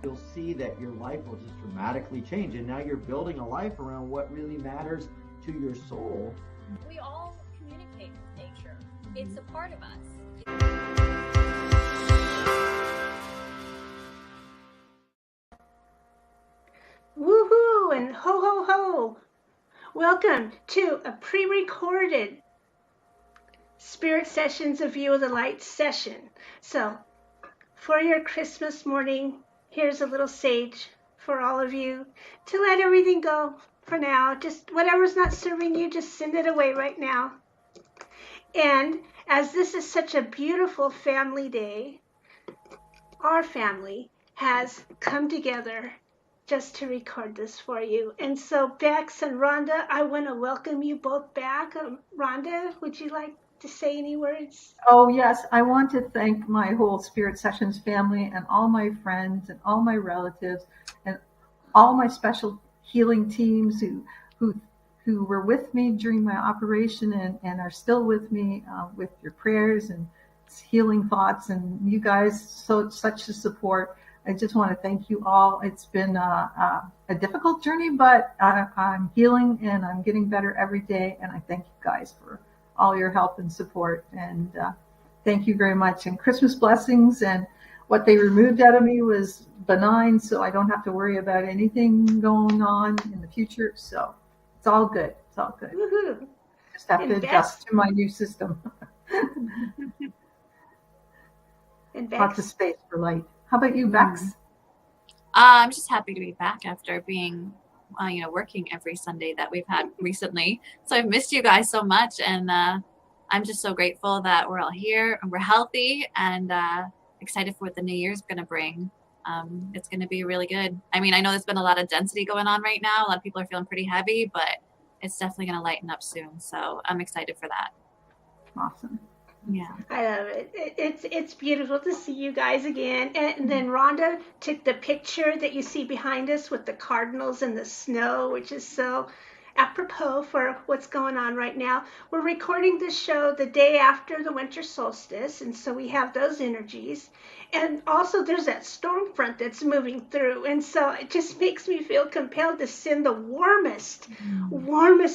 you'll see that your life will just dramatically change. And now you're building a life around what really matters to your soul. We all communicate with nature. It's a part of us. Woohoo and ho ho ho! Welcome to a pre-recorded Spirit Sessions of View of the Light session. So, for your Christmas morning, here's a little sage for all of you to let everything go for now. Just whatever's not serving you, just send it away right now. And as this is such a beautiful family day, our family has come together just to record this for you. And so Bex and Rhonda, I want to welcome you both back. Rhonda, would you like to say any words? Oh, yes. I want to thank my whole Spirit Sessions family and all my friends and all my relatives and all my special healing teams who were with me during my operation and are still with me with your prayers and healing thoughts, and you guys, such a support. I just want to thank you all. It's been a difficult journey, but I'm healing and I'm getting better every day, and I thank you guys for all your help and support, and thank you very much. And Christmas blessings, and what they removed out of me was benign, so I don't have to worry about anything going on in the future, so it's all good. It's all good. Woohoo! Just have to adjust to my new system. And Lots of space for light. How about you, Bex? I'm just happy to be back after being, working every Sunday that we've had recently. So I've missed you guys so much, and I'm just so grateful that we're all here and we're healthy and excited for what the new year's going to bring. It's going to be really good. I mean, I know there's been a lot of density going on right now. A lot of people are feeling pretty heavy, but it's definitely going to lighten up soon. So I'm excited for that. Awesome. Yeah, I love it. It's beautiful to see you guys again. And then Rhonda took the picture that you see behind us with the cardinals and the snow, which is so apropos for what's going on right now. We're recording this show the day after the winter solstice, and so we have those energies. And also there's that storm front that's moving through, and so it just makes me feel compelled to send the warmest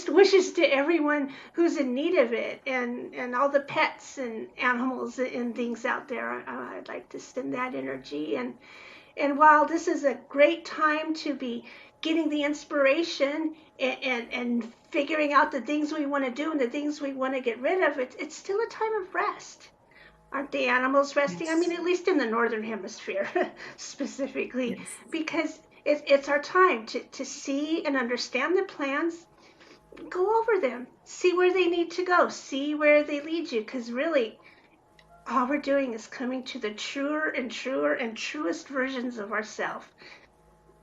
wishes to everyone who's in need of it, and all the pets and animals and things out there. I'd like to send that energy. And while this is a great time to be getting the inspiration and figuring out the things we want to do and the things we want to get rid of, it's still a time of rest. Aren't the animals resting? Yes. I mean, at least in the northern hemisphere specifically, Yes. because it's our time to see and understand the plans, go over them, see where they need to go, see where they lead you, because really all we're doing is coming to the truer and truer and truest versions of ourselves.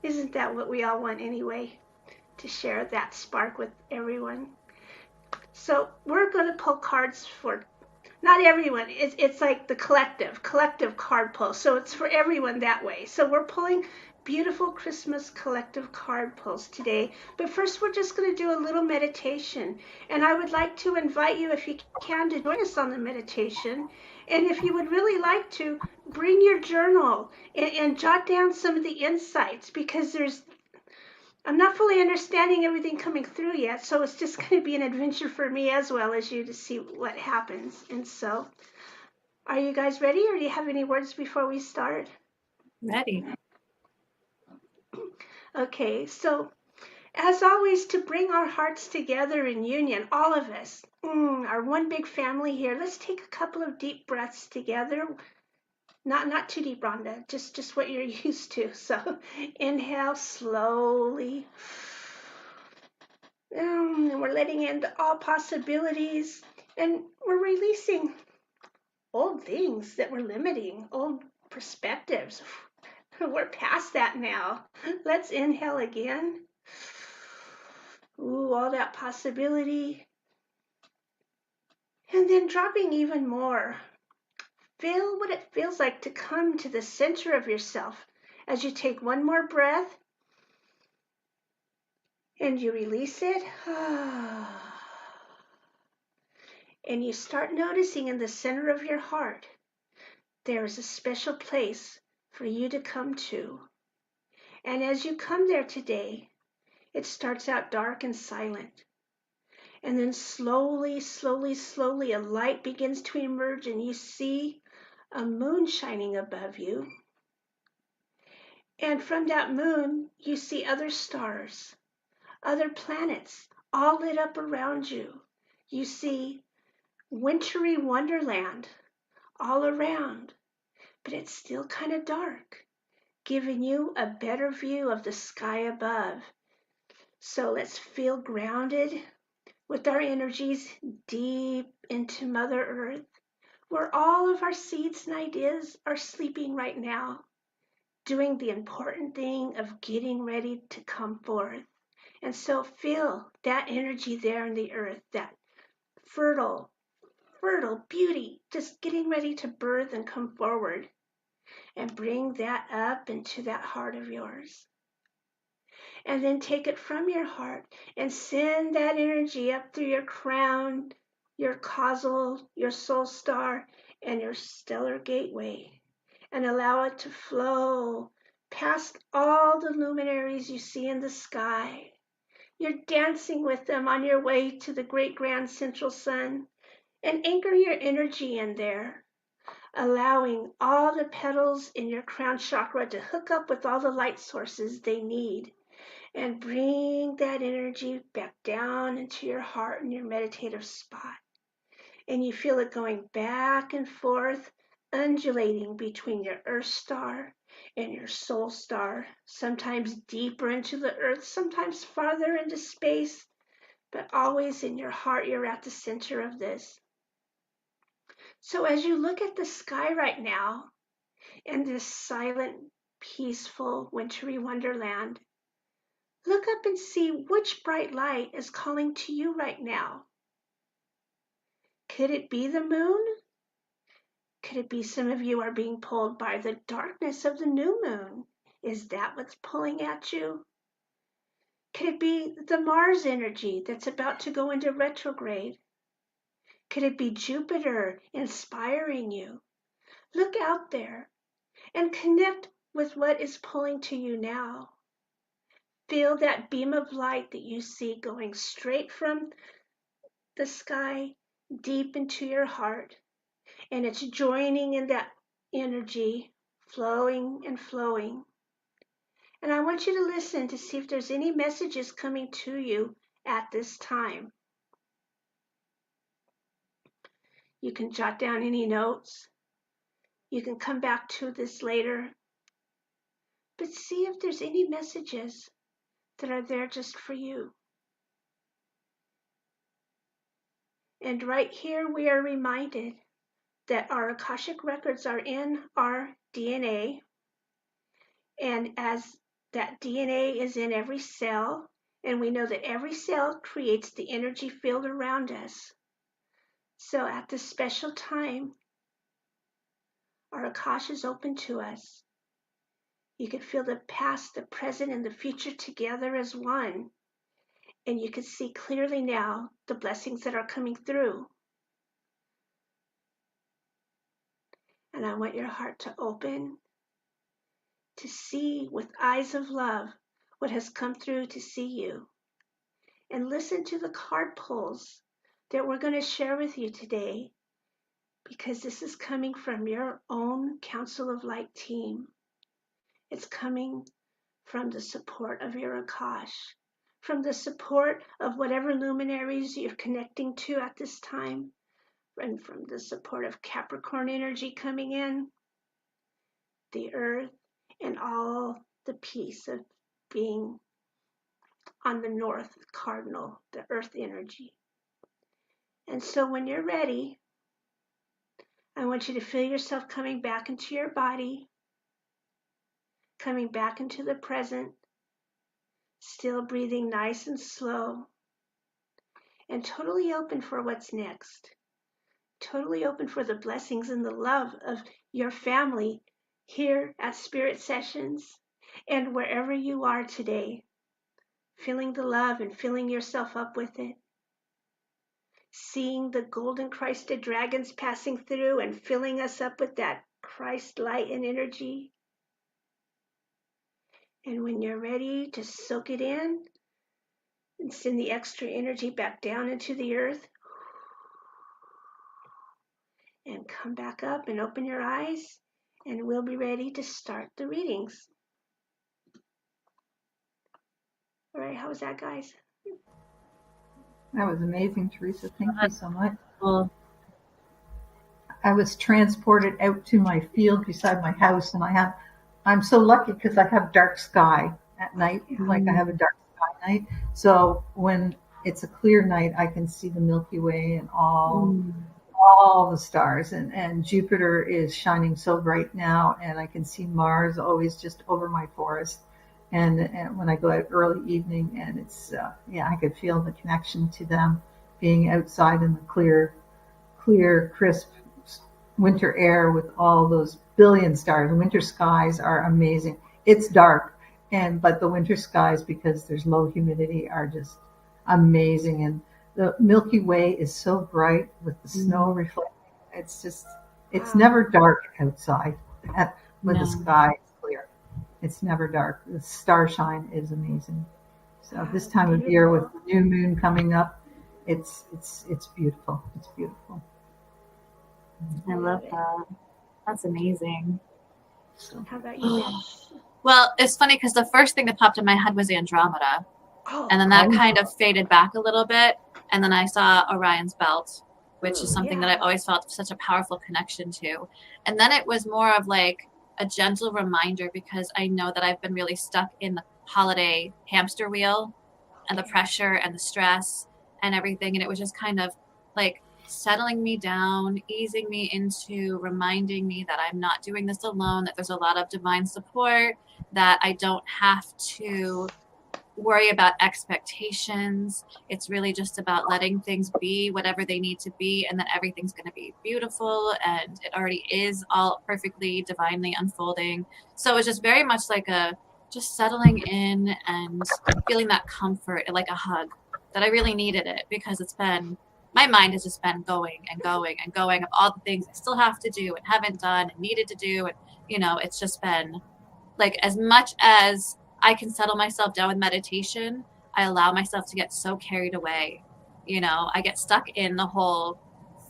Isn't that what we all want anyway? To share that spark with everyone. So we're going to pull cards for not everyone. It's like the collective card pull. So it's for everyone that way. So we're pulling beautiful Christmas collective card pulls today. But first, we're just going to do a little meditation. And I would like to invite you, if you can, to join us on the meditation. And if you would really like to, bring your journal and jot down some of the insights, because I'm not fully understanding everything coming through yet, so it's just going to be an adventure for me as well as you to see what happens. And so, are you guys ready, or do you have any words before we start? Ready. Okay, so as always, to bring our hearts together in union, all of us, our one big family here, let's take a couple of deep breaths together. Not too deep, Rhonda, just what you're used to. So inhale slowly. And we're letting in all possibilities, and we're releasing old things that were limiting, old perspectives. We're past that now. Let's inhale again. Ooh, all that possibility. And then dropping even more. Feel what it feels like to come to the center of yourself as you take one more breath and you release it. And you start noticing in the center of your heart, there is a special place for you to come to. And as you come there today, it starts out dark and silent. And then slowly, slowly, slowly, a light begins to emerge, and you see a moon shining above you. And from that moon, you see other stars, other planets, all lit up around you. You see wintry wonderland all around, but it's still kind of dark, giving you a better view of the sky above. So let's feel grounded with our energies deep into Mother Earth, where all of our seeds and ideas are sleeping right now, doing the important thing of getting ready to come forth. And so feel that energy there in the earth, that fertile, fertile beauty, just getting ready to birth and come forward. And bring that up into that heart of yours. And then take it from your heart and send that energy up through your crown, your causal, your soul star, and your stellar gateway. And allow it to flow past all the luminaries you see in the sky. You're dancing with them on your way to the great grand central sun. And anchor your energy in there, allowing all the petals in your crown chakra to hook up with all the light sources they need, and bring that energy back down into your heart and your meditative spot. And you feel it going back and forth, undulating between your earth star and your soul star, sometimes deeper into the earth, sometimes farther into space, but always in your heart. You're at the center of this. So as you look at the sky right now, in this silent, peaceful, wintry wonderland, look up and see which bright light is calling to you right now. Could it be the moon? Could it be some of you are being pulled by the darkness of the new moon? Is that what's pulling at you? Could it be the Mars energy that's about to go into retrograde? Could it be Jupiter inspiring you? Look out there and connect with what is pulling to you now. Feel that beam of light that you see going straight from the sky deep into your heart, and it's joining in that energy, flowing and flowing. And I want you to listen to see if there's any messages coming to you at this time. You can jot down any notes. You can come back to this later. But see if there's any messages that are there just for you. And right here we are reminded that our Akashic records are in our DNA. And as that DNA is in every cell, and we know that every cell creates the energy field around us. So at this special time, our Akash is open to us. You can feel the past, the present, and the future together as one. And you can see clearly now the blessings that are coming through. And I want your heart to open, to see with eyes of love what has come through to see you. And listen to the card pulls that we're going to share with you today, because this is coming from your own Council of Light team. It's coming from the support of your Akash, from the support of whatever luminaries you're connecting to at this time, and from the support of Capricorn energy coming in, the earth, and all the peace of being on the north cardinal, the earth energy. And so when you're ready, I want you to feel yourself coming back into your body, coming back into the present, still breathing nice and slow, and totally open for what's next. Totally open for the blessings and the love of your family here at Spirit Sessions and wherever you are today. Feeling the love and filling yourself up with it. Seeing the golden Christed dragons passing through and filling us up with that Christ light and energy. And when you're ready to soak it in and send the extra energy back down into the earth, and come back up and open your eyes, and we'll be ready to start the readings. All right, how was that, guys? That was amazing, Teresa. Thank you so much. Well, I was transported out to my field beside my house, and I'm so lucky because I have dark sky at night. Like I have a dark sky night. So when it's a clear night, I can see the Milky Way and all the stars, and Jupiter is shining so bright now, and I can see Mars always just over my forest. And when I go out early evening, and it's I could feel the connection to them being outside in the clear, crisp winter air with all those billion stars. Winter skies are amazing. It's dark, but the winter skies, because there's low humidity, are just amazing. And the Milky Way is so bright with the snow reflecting. It's never dark outside when the sky is clear. It's never dark. The starshine is amazing. So this time of year with the new moon coming up, it's beautiful. It's beautiful. I love that. That's amazing. How about you, Vince? Well, it's funny because the first thing that popped in my head was Andromeda. Oh, And then that kind of faded back a little bit. And then I saw Orion's belt, which is something that I've always felt such a powerful connection to. And then it was more of like a gentle reminder, because I know that I've been really stuck in the holiday hamster wheel and the pressure and the stress and everything. And it was just kind of like settling me down, easing me into reminding me that I'm not doing this alone, that there's a lot of divine support, that I don't have to worry about expectations. It's really just about letting things be whatever they need to be, and then everything's going to be beautiful, and it already is all perfectly divinely unfolding. So it's just very much like just settling in and feeling that comfort, like a hug, that I really needed it, because my mind has just been going and going and going of all the things I still have to do and haven't done and needed to do. And, it's just been like, as much as I can settle myself down with meditation, I allow myself to get so carried away. I get stuck in the whole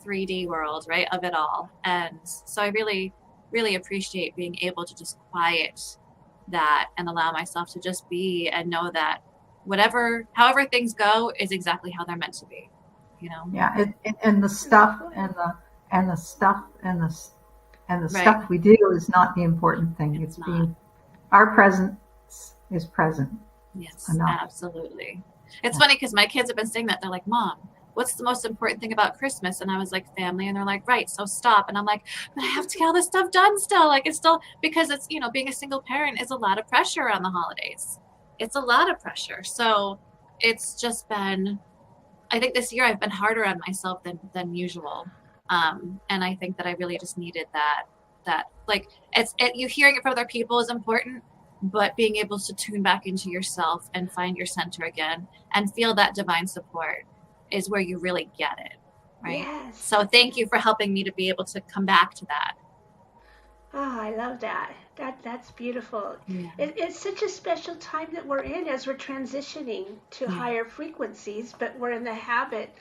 3D world, right, of it all. And so I really, really appreciate being able to just quiet that and allow myself to just be, and know that however things go is exactly how they're meant to be. Yeah, and the stuff and the stuff Right. stuff we do is not the important thing. It's not. being our presence is present. Yes, enough. Absolutely. It's funny because my kids have been saying that. They're like, Mom, what's the most important thing about Christmas? And I was like, family. And they're like, right, so stop. And I'm like, but I have to get all this stuff done still. Like, it's still, because it's, being a single parent is a lot of pressure on the holidays. It's a lot of pressure. So it's just been, I think this year I've been harder on myself than usual. And I think that I really just needed that like, you hearing it from other people is important, but being able to tune back into yourself and find your center again and feel that divine support is where you really get it. Right. Yes. So thank you for helping me to be able to come back to that. Oh, I love that. That's beautiful. Yeah. It's such a special time that we're in as we're transitioning to higher frequencies, but we're in the habit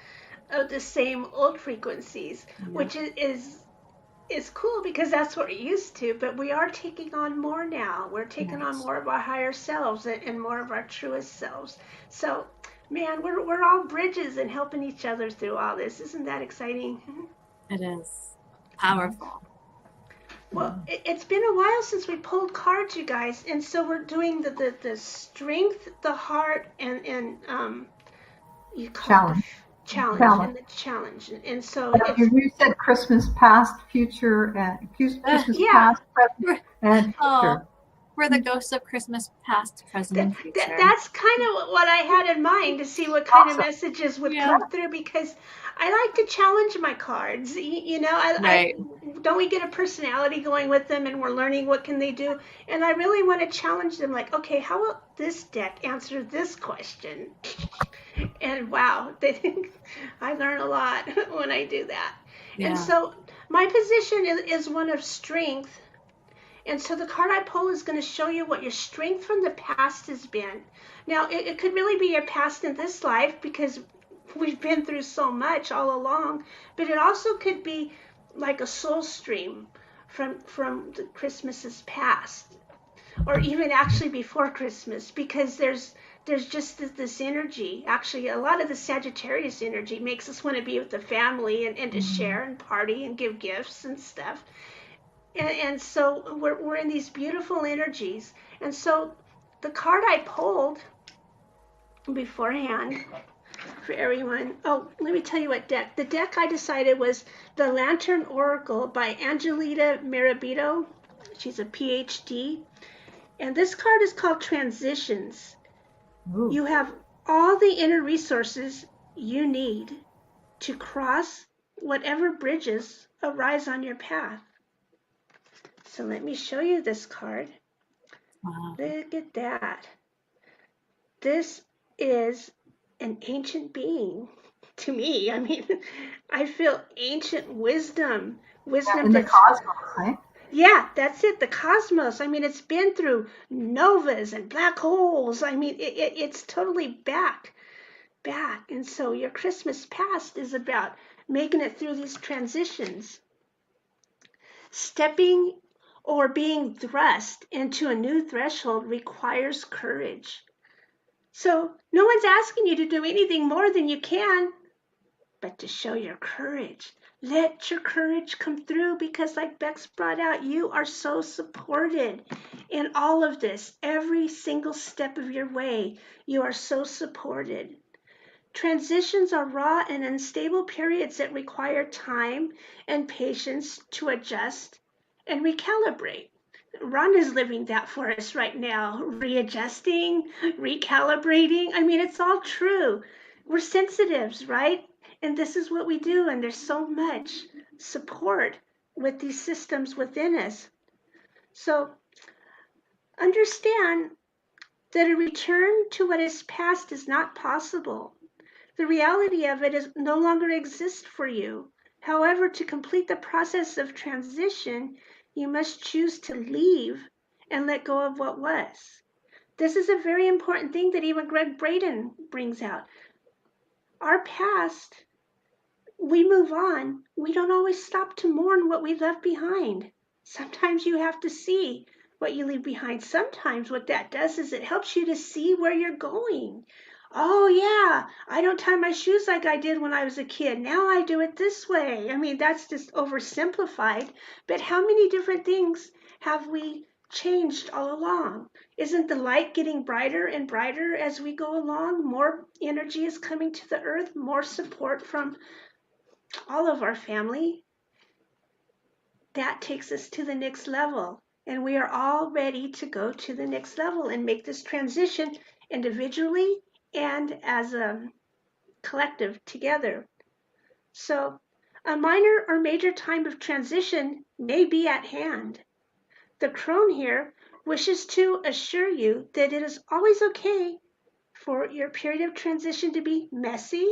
of the same old frequencies, which is cool because that's what we're used to, but we are taking on more now. We're taking on more of our higher selves and more of our truest selves. So, man, we're all bridges and helping each other through all this. Isn't that exciting? It is powerful. Well, it's been a while since we pulled cards, you guys, and so we're doing the strength, the heart, and you call it challenge and the challenge, and so you said Christmas past, future, and Christmas past, present, and future. We're the ghosts of Christmas past, present, and future. That's kind of what I had in mind, to see what kind of messages would come through, because I like to challenge my cards. I don't we get a personality going with them, and we're learning what can they do, and I really want to challenge them, like, okay, how will this deck answer this question? And wow, I learn a lot when I do that. And so my position is one of strength, And so the card I pull is going to show you what your strength from the past has been. Now, it could really be your past in this life because we've been through so much all along, but it also could be like a soul stream from the Christmases past, or even actually before Christmas, because there's just this energy. Actually, a lot of the Sagittarius energy makes us want to be with the family and to share and party and give gifts and stuff. And so we're in these beautiful energies. And so the card I pulled beforehand for everyone. Oh, let me tell you what deck. The deck I decided was the Lantern Oracle by Angelita Mirabito. She's a PhD. And this card is called Transitions. Ooh. You have all the inner resources you need to cross whatever bridges arise on your path. So let me show you this card. Wow. Look at that. This is an ancient being to me. I mean, I feel ancient wisdom. Wisdom In the that's, cosmos, right? yeah, that's it. The cosmos. I mean, it's been through novas and black holes. I mean, it's totally back. And so your Christmas past is about making it through these transitions. Stepping or being thrust into a new threshold requires courage. So no one's asking you to do anything more than you can, but to show your courage. Let your courage come through, because like Bex brought out, you are so supported in all of this. Every single step of your way, you are so supported. Transitions are raw and unstable periods that require time and patience to adjust and recalibrate. Rhonda's living that for us right now, readjusting, recalibrating. I mean, it's all true. We're sensitives, right? And this is what we do. And there's so much support with these systems within us. So understand that a return to what is past is not possible. The reality of it is no longer exists for you. However, to complete the process of transition, you must choose to leave and let go of what was. This is a very important thing that even Greg Braden brings out. Our past, we move on. We don't always stop to mourn what we left behind. Sometimes you have to see what you leave behind. Sometimes what that does is it helps you to see where you're going. Oh yeah, I don't tie my shoes like I did when I was a kid. Now I do it this way. I mean, that's just oversimplified. But how many different things have we changed all along? Isn't the light getting brighter and brighter as we go along? More energy is coming to the earth, more support from all of our family. That takes us to the next level. And we are all ready to go to the next level and make this transition individually and as a collective together. So a minor or major time of transition may be at hand. The crone here wishes to assure you that it is always okay for your period of transition to be messy,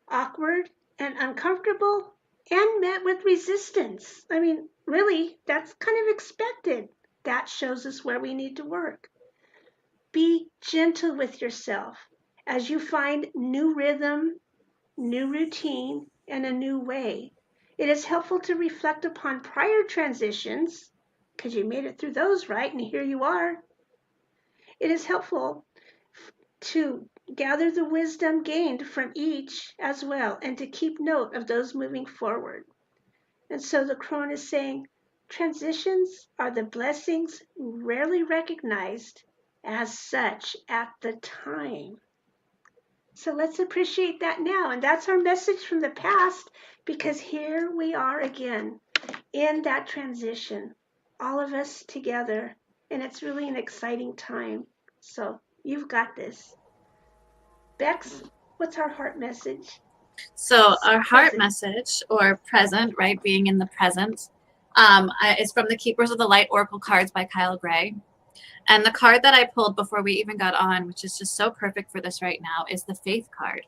awkward, and uncomfortable, and met with resistance. I mean, really, that's kind of expected. That shows us where we need to work. Be gentle with yourself as you find new rhythm, new routine, and a new way. It is helpful to reflect upon prior transitions, because you made it through those, right? And here you are. It is helpful to gather the wisdom gained from each as well, and to keep note of those moving forward. And so the crone is saying, transitions are the blessings rarely recognized as such at the time. So let's appreciate that now. And that's our message from the past, because here we are again in that transition, all of us together. And it's really an exciting time. So you've got this. Bex, what's our heart message? So our heart Present. message, or present, right, being in the present, is from the Keepers of the Light Oracle cards by Kyle Gray. And the card that I pulled before we even got on, which is just so perfect for this right now, is the Faith card.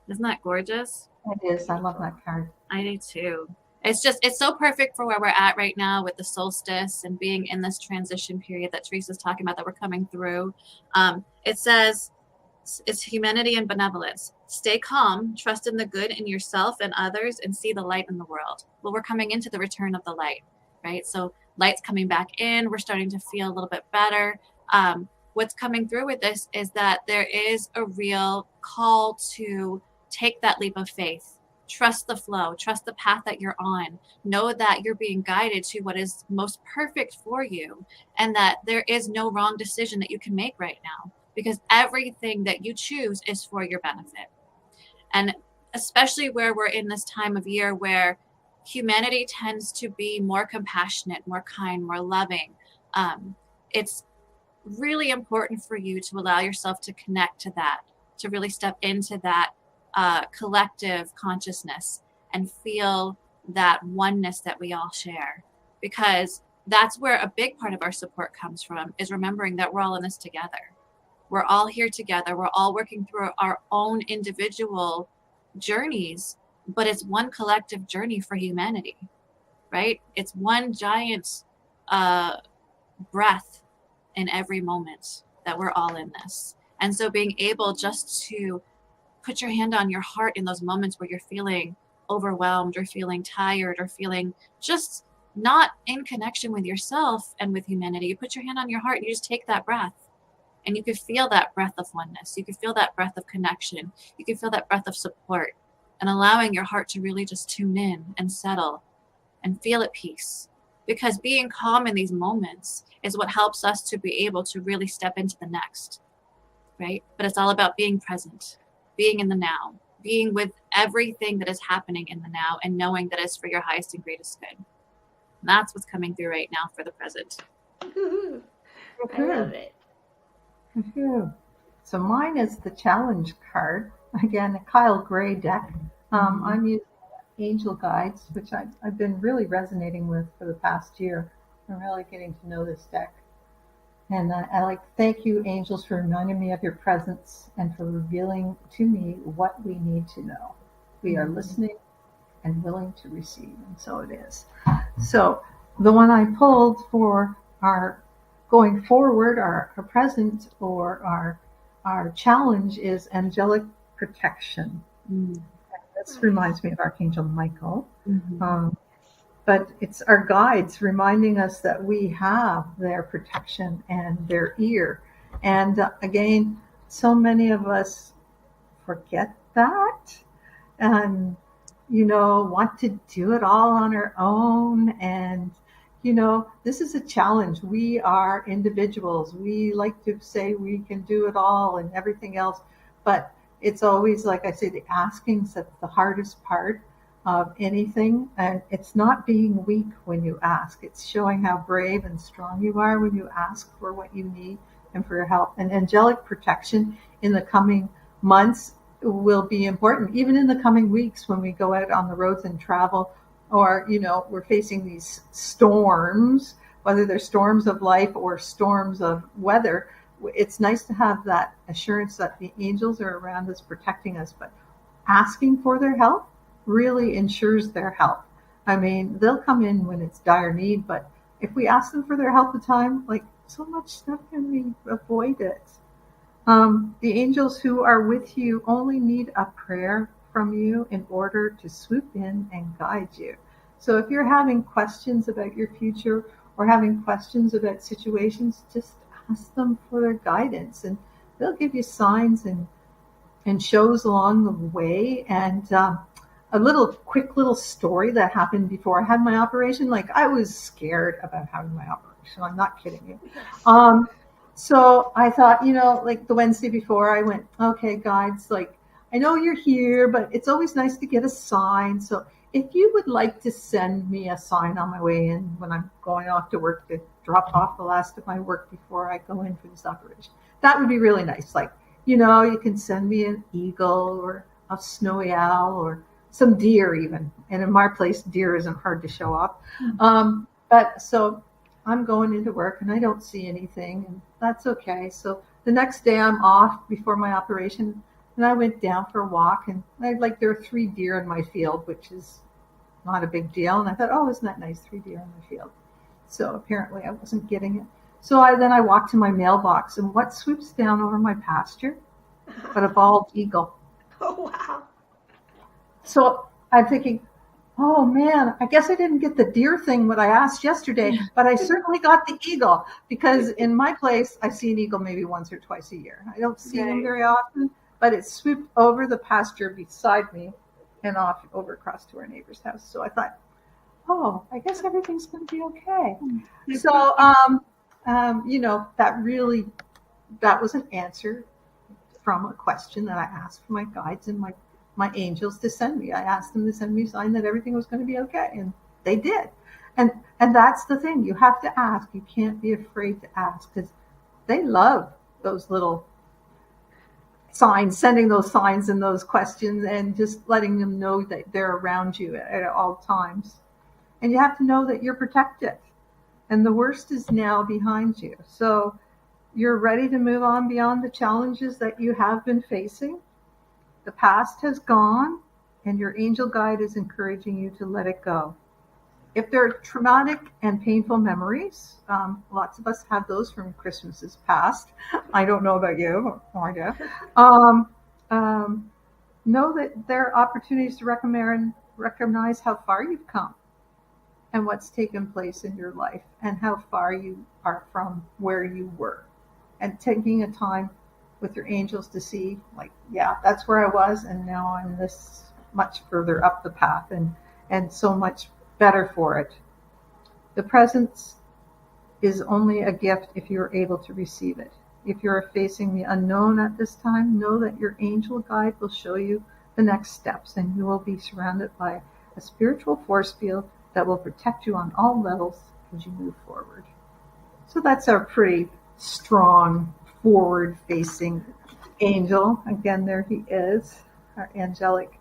Isn't that gorgeous? It is. I love that card. I do too. It's so perfect for where we're at right now with the solstice and being in this transition period that Teresa's talking about that we're coming through. It says it's humanity and benevolence. Stay calm, trust in the good in yourself and others, and see the light in the world. Well, we're coming into the return of the light, right? So light's coming back in. We're starting to feel a little bit better. What's coming through with this is that there is a real call to take that leap of faith. Trust the flow, trust the path that you're on. Know that you're being guided to what is most perfect for you, and that there is no wrong decision that you can make right now, because everything that you choose is for your benefit. And especially where we're in this time of year where humanity tends to be more compassionate, more kind, more loving. It's really important for you to allow yourself to connect to that, to really step into that collective consciousness and feel that oneness that we all share, because that's where a big part of our support comes from, is remembering that we're all in this together. We're all here together. We're all working through our own individual journeys, but it's one collective journey for humanity, right? It's one giant breath in every moment that we're all in this. And so being able just to put your hand on your heart in those moments where you're feeling overwhelmed or feeling tired or feeling just not in connection with yourself and with humanity, you put your hand on your heart and you just take that breath, and you could feel that breath of oneness. You could feel that breath of connection. You could feel that breath of support, and allowing your heart to really just tune in and settle and feel at peace. Because being calm in these moments is what helps us to be able to really step into the next, right? But it's all about being present, being in the now, being with everything that is happening in the now, and knowing that it's for your highest and greatest good. And that's what's coming through right now for the present. Woo-hoo. I love it. So mine is the challenge card. Again, a Kyle Gray deck. I'm using Angel Guides, which I've been really resonating with for the past year. I'm really getting to know this deck. And I like to thank you, angels, for reminding me of your presence and for revealing to me what we need to know. We are listening and willing to receive, and so it is. So the one I pulled for our going forward, our present, or our challenge is angelic protection. This reminds me of Archangel Michael. But it's our guides reminding us that we have their protection and their ear. And again, so many of us forget that and, want to do it all on our own. And, this is a challenge. We are individuals. We like to say we can do it all and everything else. But it's always, like I say, the asking's that's the hardest part of anything. And it's not being weak when you ask. It's showing how brave and strong you are when you ask for what you need and for your help. And angelic protection in the coming months will be important, even in the coming weeks when we go out on the roads and travel, or, we're facing these storms, whether they're storms of life or storms of weather. It's nice to have that assurance that the angels are around us protecting us, but asking for their help really ensures their help. I mean, they'll come in when it's dire need, but if we ask them for their help at the time, like, so much stuff can be avoided. The angels who are with you only need a prayer from you in order to swoop in and guide you. So if you're having questions about your future or having questions about situations, just ask them for their guidance, and they'll give you signs and shows along the way. And a quick little story that happened before I had my operation. Like, I was scared about having my operation. I'm not kidding you. So I thought, like the Wednesday before, I went, okay, guides, like, I know you're here, but it's always nice to get a sign. So if you would like to send me a sign on my way in when I'm going off to work to drop off the last of my work before I go in for this operation, that would be really nice. Like, you can send me an eagle or a snowy owl or some deer even. And in my place, deer isn't hard to show up. But so I'm going into work and I don't see anything, and that's okay. So the next day I'm off before my operation, and I went down for a walk, and there are 3 deer in my field, which is not a big deal. And I thought, oh, isn't that nice, 3 deer in the field? So apparently I wasn't getting it. So I walked to my mailbox, and what swoops down over my pasture but a bald eagle. Oh, wow. So I'm thinking, oh man, I guess I didn't get the deer thing what I asked yesterday, but I certainly got the eagle, because in my place I see an eagle maybe once or twice a year. I don't see them very often, but it swooped over the pasture beside me and off over across to our neighbor's house. So I thought, oh, I guess everything's going to be okay. So, that was an answer from a question that I asked for my guides and my angels to send me. I asked them to send me a sign that everything was going to be okay, and they did. And that's the thing. You have to ask. You can't be afraid to ask, because they love those little signs, sending those signs and those questions, and just letting them know that they're around you at all times. And you have to know that you're protected, and the worst is now behind you. So you're ready to move on beyond the challenges that you have been facing. The past has gone, and your angel guide is encouraging you to let it go. If there are traumatic and painful memories, lots of us have those from Christmases past. I don't know about you, or I do. Know that there are opportunities to recognize how far you've come and what's taken place in your life, and how far you are from where you were. And taking a time with your angels to see, like, yeah, that's where I was, and now I'm this much further up the path, and so much better for it. The presence is only a gift if you're able to receive it. If you're facing the unknown at this time, know that your angel guide will show you the next steps, and you will be surrounded by a spiritual force field that will protect you on all levels as you move forward. So that's our pretty strong, forward-facing angel. Again, there he is, our angelic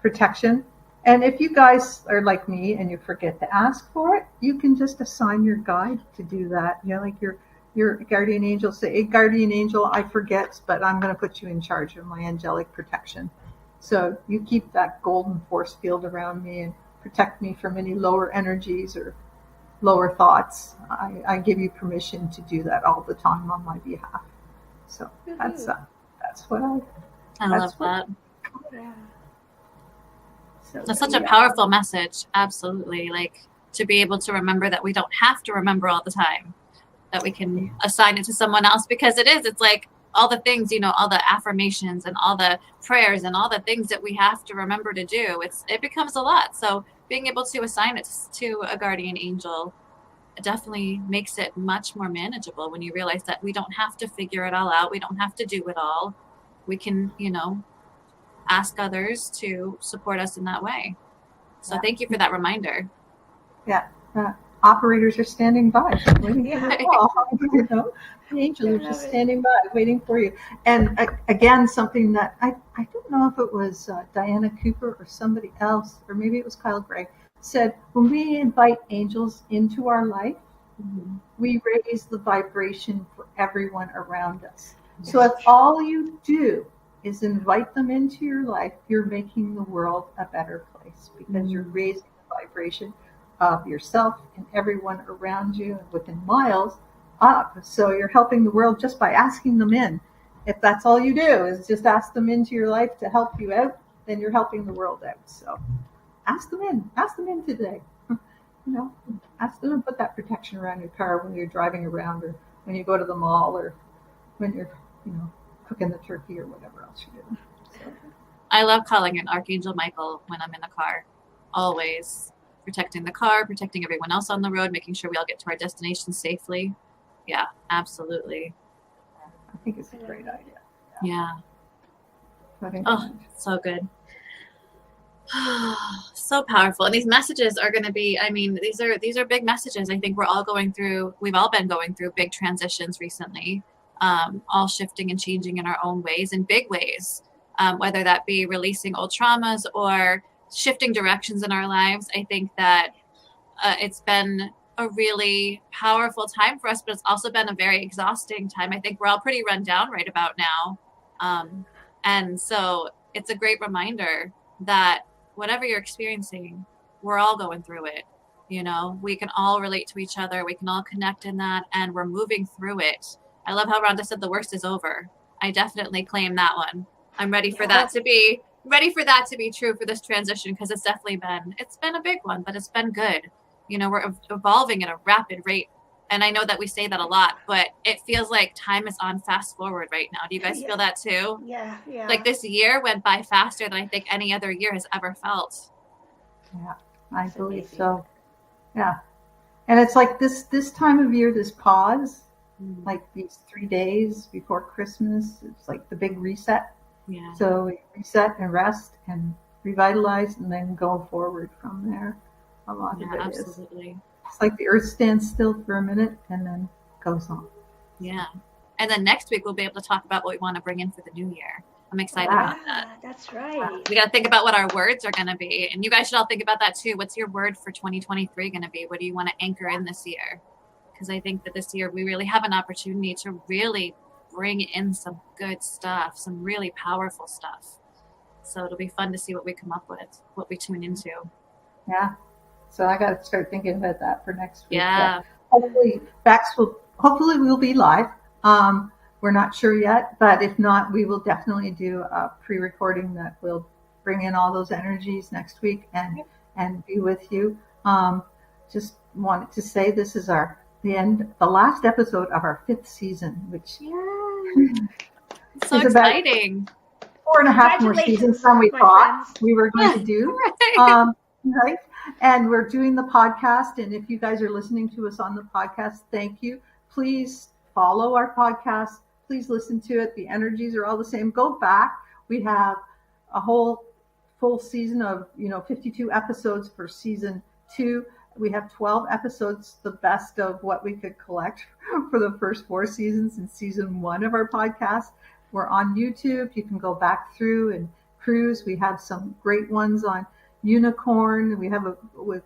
protection. And if you guys are like me and you forget to ask for it, you can just assign your guide to do that. You know, like your guardian angel, say, hey, guardian angel, I forget, but I'm going to put you in charge of my angelic protection. So you keep that golden force field around me and protect me from any lower energies or lower thoughts. I give you permission to do that all the time on my behalf. So that's what I love that. Yeah. So That's such a powerful message. Absolutely. Like, to be able to remember that we don't have to remember all the time, that we can assign it to someone else, because it's like all the things, all the affirmations and all the prayers and all the things that we have to remember to do. It becomes a lot. So being able to assign it to a guardian angel definitely makes it much more manageable when you realize that we don't have to figure it all out. We don't have to do it all. We can, ask others to support us in that way. So thank you for that reminder. Yeah. Operators are standing by, waiting for the call. The angels are just standing by, waiting for you. And again, something that I don't know if it was Diana Cooper or somebody else, or maybe it was Kyle Gray, said, when we invite angels into our life, we raise the vibration for everyone around us. So if all you do is invite them into your life, you're making the world a better place, because you're raising the vibration of yourself and everyone around you within miles up. So you're helping the world just by asking them in. If that's all you do is just ask them into your life to help you out, then you're helping the world out. So ask them in today. Ask them to put that protection around your car when you're driving around, or when you go to the mall, or when you're, cooking the turkey, or whatever else you're doing. So. I love calling in Archangel Michael when I'm in the car. Always protecting the car, protecting everyone else on the road, making sure we all get to our destination safely. Yeah, absolutely. I think it's a great idea. Yeah. Oh, so good. So powerful. And these messages are going to be, these are big messages. I think we've all been going through big transitions recently, all shifting and changing in our own ways, in big ways, whether that be releasing old traumas or shifting directions in our lives. I think that it's been a really powerful time for us, but it's also been a very exhausting time. I think we're all pretty run down right about now. And so it's a great reminder that whatever you're experiencing, we're all going through it. You know, we can all relate to each other. We can all connect in that, and we're moving through it. I love how Rhonda said the worst is over. I definitely claim that one. I'm ready for that to be true for this transition, because it's been a big one, but it's been good. You know, we're evolving at a rapid rate. And I know that we say that a lot, but it feels like time is on fast forward right now. Do you guys feel that too? Yeah. Like this year went by faster than I think any other year has ever felt. Yeah, I believe so. Yeah. And it's like this time of year, this pause, like these 3 days before Christmas, it's like the big reset. Yeah. So we reset and rest and revitalize and then go forward from there. A lot of it absolutely. It's like the earth stands still for a minute and then goes on. Yeah. And then next week we'll be able to talk about what we want to bring in for the new year. I'm excited about that. That's right. We got to think about what our words are going to be. And you guys should all think about that too. What's your word for 2023 going to be? What do you want to anchor in this year? Because I think that this year we really have an opportunity to really bring in some good stuff, some really powerful stuff. So it'll be fun to see what we come up with, what we tune into. Yeah. So I got to start thinking about that for next week. Yeah. Hopefully we'll be live. We're not sure yet, but if not, we will definitely do a pre-recording that will bring in all those energies next week and be with you. Just wanted to say this is the last episode of our 5th season, which it's so exciting. 4.5 more seasons than we thought we were going to do. Right. And we're doing the podcast. And if you guys are listening to us on the podcast, thank you. Please follow our podcast. Please listen to it. The energies are all the same. Go back. We have a whole full season of 52 episodes for season 2. We have 12 episodes, the best of what we could collect for the first 4 seasons in season 1 of our podcast. We're on YouTube. You can go back through and cruise. We have some great ones on Unicorn. We have with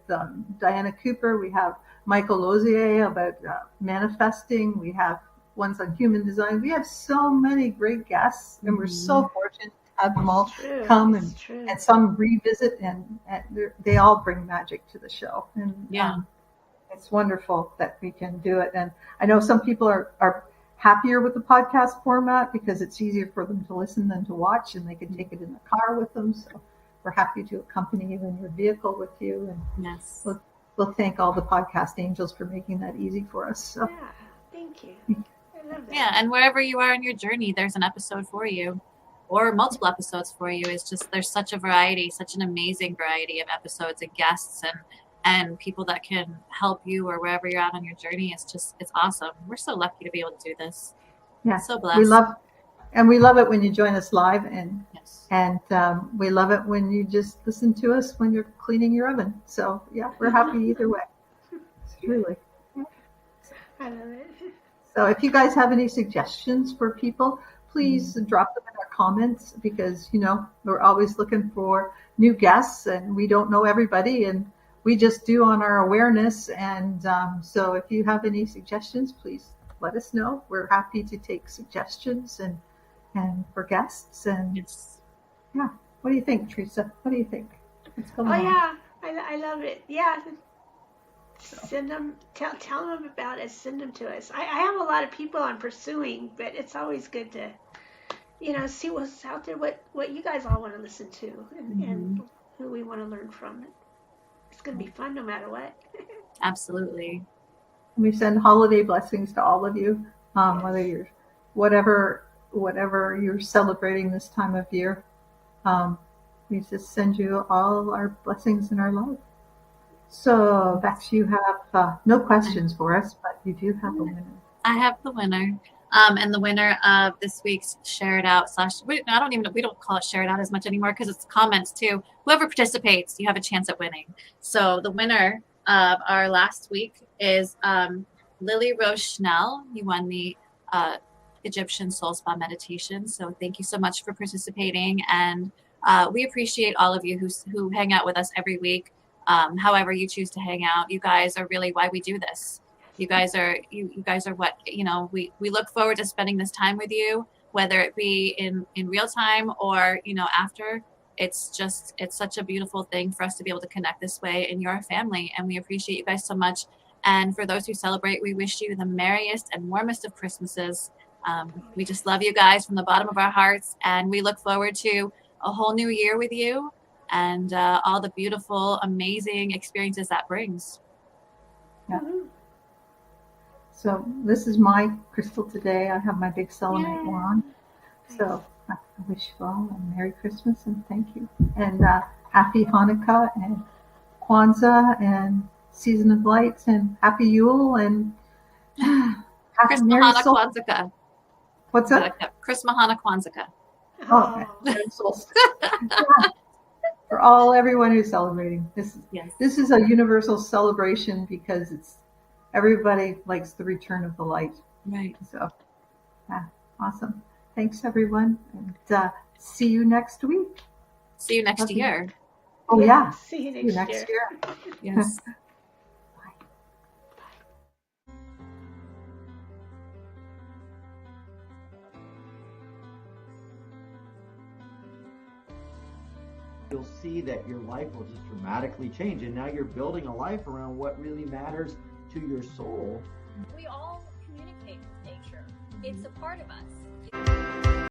Diana Cooper. We have Michael Lozier about manifesting. We have ones on human design. We have so many great guests, and we're so fortunate to have them all come and some revisit, and they all bring magic to the show. And it's wonderful that we can do it. And I know some people are happier with the podcast format because it's easier for them to listen than to watch, and they can take it in the car with them. So we're happy to accompany you in your vehicle with you. And yes, we'll thank all the podcast angels for making that easy for us. So. Yeah, thank you. I love that. Yeah, and wherever you are in your journey, there's an episode for you, or multiple episodes for you. It's just there's such a variety, such an amazing variety of episodes and guests and people that can help you or wherever you're at on your journey. It's awesome. We're so lucky to be able to do this. Yeah, so blessed. We love it when you join us live, and yes. And we love it when you just listen to us when you're cleaning your oven. So yeah, we're happy either way. Truly. I love it. So if you guys have any suggestions for people, please drop them in our comments, because we're always looking for new guests, and we don't know everybody, and we just do on our awareness. And so if you have any suggestions, please let us know. We're happy to take suggestions and for guests. And yeah, what do you think, Teresa? What do you think? What's going on? Yeah, I love it. Yeah, send them, tell them about it. Send them to us. I have a lot of people I'm pursuing, but it's always good to see what's out there, what you guys all want to listen to, and who we want to learn from. It's going to be fun no matter what. Absolutely. We send holiday blessings to all of you, whether you're whatever you're celebrating this time of year. We just send you all our blessings and our love. So Bex, you have no questions for us, but you do have a winner. I have the winner. And the winner of this week's Share It Out / we don't call it Share It Out as much anymore because it's comments too. Whoever participates, you have a chance at winning. So the winner of our last week is Lily Rose Schnell. You won the Egyptian Soul Spa meditation. So thank you so much for participating. And we appreciate all of you who hang out with us every week. However you choose to hang out, you guys are really why we do this. You guys are what, we look forward to spending this time with you, whether it be in real time or, after it's such a beautiful thing for us to be able to connect this way, and you're our family, and we appreciate you guys so much. And for those who celebrate, we wish you the merriest and warmest of Christmases. We just love you guys from the bottom of our hearts, and we look forward to a whole new year with you and all the beautiful, amazing experiences that brings. Yeah. So this is my crystal today. I have my big selenite wand. So I wish you all a Merry Christmas and thank you. And Happy Hanukkah and Kwanzaa and Season of Lights and Happy Yule and Happy Merry Kwanzaa. What's that? Chris Mahana Kwanzaa. Oh, Merry Solstice. For everyone who's celebrating. This is a universal celebration because everybody likes the return of the light. Right. So, awesome. Thanks, everyone. And see you next week. See you next year. Oh, yeah. See you next year. Yes. You'll see that your life will just dramatically change. And now you're building a life around what really matters to your soul. We all communicate with nature. It's a part of us.